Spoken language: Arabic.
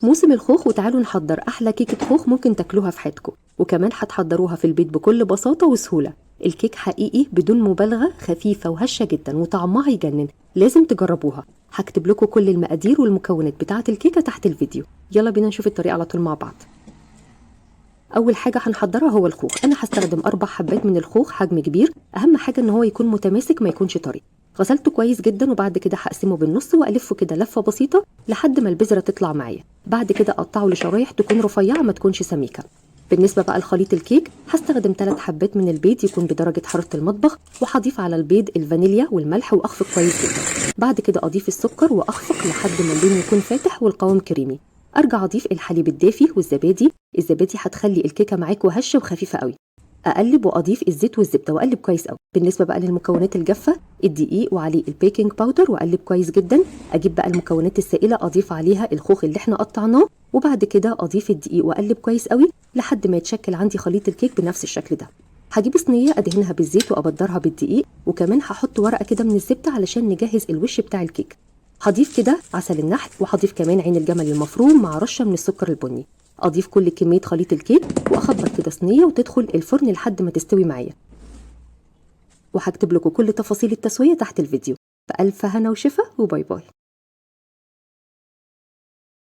موسم الخوخ وتعالوا نحضر احلى كيكه خوخ ممكن تاكلوها في حياتكم، وكمان هتحضروها في البيت بكل بساطه وسهوله. الكيك حقيقي بدون مبالغه، خفيفه وهشه جدا وطعمها يجنن، لازم تجربوها. هكتب لكم كل المقادير والمكونات بتاعه الكيكه تحت الفيديو. يلا بينا نشوف الطريقه على طول مع بعض. اول حاجه هنحضرها هو الخوخ. انا هستخدم 4 حبات من الخوخ حجم كبير، اهم حاجه ان هو يكون متماسك ما يكونش طري. غسلته كويس جدا وبعد كده هقسمه بالنص والفه كده لفه بسيطه لحد ما البذره تطلع معايا. بعد كده اقطعه لشرايح تكون رفيعه ما تكونش سميكه. بالنسبه بقى لخليط الكيك، هستخدم 3 حبات من البيض يكون بدرجه حراره المطبخ، وهضيف على البيض الفانيليا والملح واخفق كويس جدا. بعد كده اضيف السكر واخفق لحد ما اللون يكون فاتح والقوام كريمي. ارجع اضيف الحليب الدافي والزبادي. الزبادي هتخلي الكيكه معاكوا هشه وخفيفه قوي. اقلب واضيف الزيت والزبده واقلب كويس قوي. بالنسبه بقى للمكونات الجافه، الدقيق وعليه البيكنج باودر واقلب كويس جدا. اجيب بقى المكونات السائله اضيف عليها الخوخ اللي احنا قطعناه، وبعد كده اضيف الدقيق واقلب كويس قوي لحد ما يتشكل عندي خليط الكيك بنفس الشكل ده. هجيب صينيه ادهنها بالزيت وابدرها بالدقيق، وكمان هحط ورقه كده من الزبده علشان نجهز الوش بتاع الكيك. هضيف كده عسل النحل، وهضيف كمان عين الجمل المفروم مع رشه من السكر البني. اضيف كل كميه خليط الكيك واخبط كده صينيه وتدخل الفرن لحد ما تستوي معايا. وهكتب لكم كل تفاصيل التسويه تحت الفيديو. بألف هنا وشفا وباي باي.